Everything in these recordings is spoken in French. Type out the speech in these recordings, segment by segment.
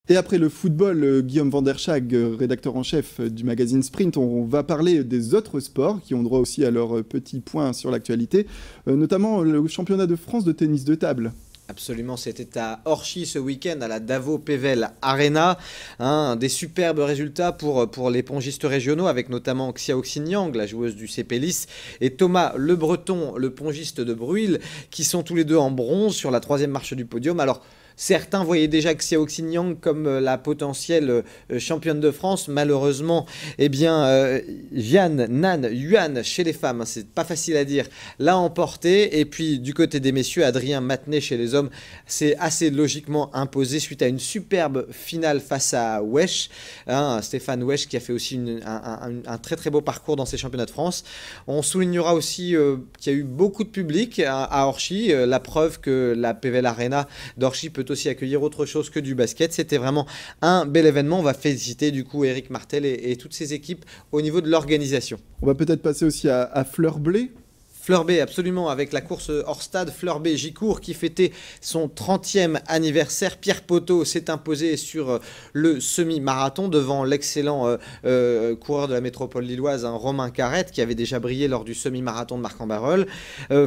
Et après le football, Guillaume van der Schaag, rédacteur en chef du magazine Sprint, on va parler des autres sports qui ont droit aussi à leur petit point sur l'actualité, notamment le championnat de France de tennis de table. Absolument, c'était à Orchies ce week-end, à la Davo Pével Arena. Des superbes résultats pour les pongistes régionaux, avec notamment Xiaoxin Yang, la joueuse du CP et Thomas Le Breton, le pongiste de Bruyl, qui sont tous les deux en bronze sur la 3e marche du podium. Alors, certains voyaient déjà Xiaoxin Yang comme la potentielle championne de France. Malheureusement, Jian Nan Yuan chez les femmes, c'est pas facile à dire, l'a emporté. Et puis du côté des messieurs, Adrien Matenet chez les hommes s'est assez logiquement imposé suite à une superbe finale face à Wesh. Stéphane Wesh qui a fait aussi un très très beau parcours dans ces championnats de France. On soulignera aussi qu'il y a eu beaucoup de public à Orchies, la preuve que la PVL Arena d'Orchies peut aussi accueillir autre chose que du basket. C'était vraiment un bel événement. On va féliciter du coup Eric Martel et toutes ses équipes au niveau de l'organisation. On va peut-être passer aussi à Fleur-Blé. Fleur B, absolument, avec la course hors stade, Fleur B Gicourt qui fêtait son 30e anniversaire. Pierre Poteau s'est imposé sur le semi-marathon devant l'excellent coureur de la métropole lilloise, Romain Carrette, qui avait déjà brillé lors du semi-marathon de Marc-en-Barœul.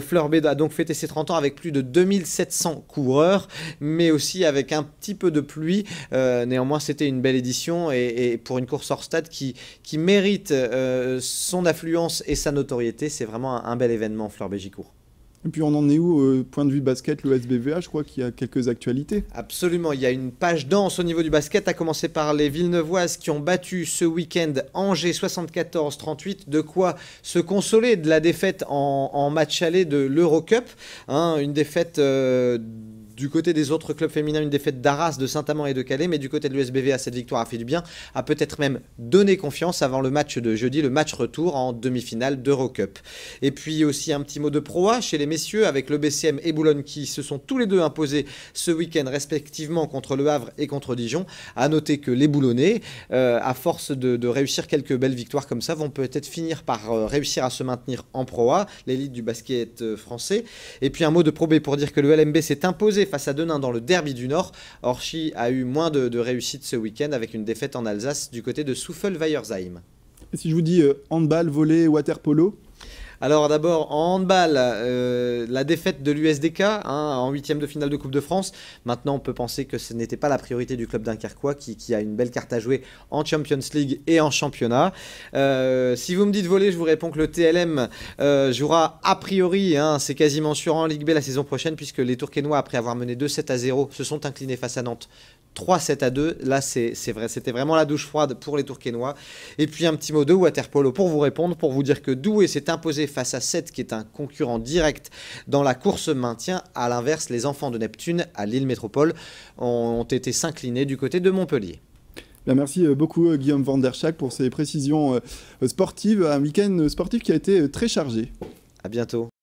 Fleur B a donc fêté ses 30 ans avec plus de 2700 coureurs, mais aussi avec un petit peu de pluie. Néanmoins, c'était une belle édition et pour une course hors stade qui mérite son affluence et sa notoriété, c'est vraiment un bel événement. Fleur Bégicourt. Et puis on en est où, point de vue basket, le SBVA, je crois qu'il y a quelques actualités. Absolument, il y a une page dense au niveau du basket, à commencer par les Villeneuvoises qui ont battu ce week-end Angers 74-38, de quoi se consoler de la défaite en match aller de l'Eurocup, une défaite du côté des autres clubs féminins, une défaite d'Arras, de Saint-Amand et de Calais, mais du côté de l'USBVA, cette victoire a fait du bien, a peut-être même donné confiance avant le match de jeudi, le match retour en demi-finale d'Eurocup. Et puis aussi un petit mot de Pro A chez les messieurs, avec le BCM et Boulogne qui se sont tous les deux imposés ce week-end respectivement contre Le Havre et contre Dijon. À noter que les Boulonnais, à force de réussir quelques belles victoires comme ça, vont peut-être finir par réussir à se maintenir en Pro A, l'élite du basket français. Et puis un mot de Pro B pour dire que le LMB s'est imposé face à Denain dans le derby du Nord. Orchies a eu moins de réussite ce week-end avec une défaite en Alsace du côté de Souffel-Weiersheim. Et si je vous dis handball, volley, water-polo? Alors d'abord en handball, la défaite de l'USDK en 8e de finale de Coupe de France. Maintenant on peut penser que ce n'était pas la priorité du club dunkerquois qui a une belle carte à jouer en Champions League et en championnat. Si vous me dites volley, je vous réponds que le TLM jouera a priori, c'est quasiment sûr en Ligue B la saison prochaine, puisque les Tourquenois, après avoir mené 2-7-0, se sont inclinés face à Nantes 3-7-2. Là, c'était vraiment la douche froide pour les Tourquenois. Et puis un petit mot de waterpolo pour vous répondre, pour vous dire que Douai s'est imposé face à Sète, qui est un concurrent direct dans la course maintien. À l'inverse, les enfants de Neptune à Lille Métropole ont été s'incliner du côté de Montpellier. Bien, merci beaucoup Guillaume van der Schaag pour ces précisions sportives. Un week-end sportif qui a été très chargé. À bientôt.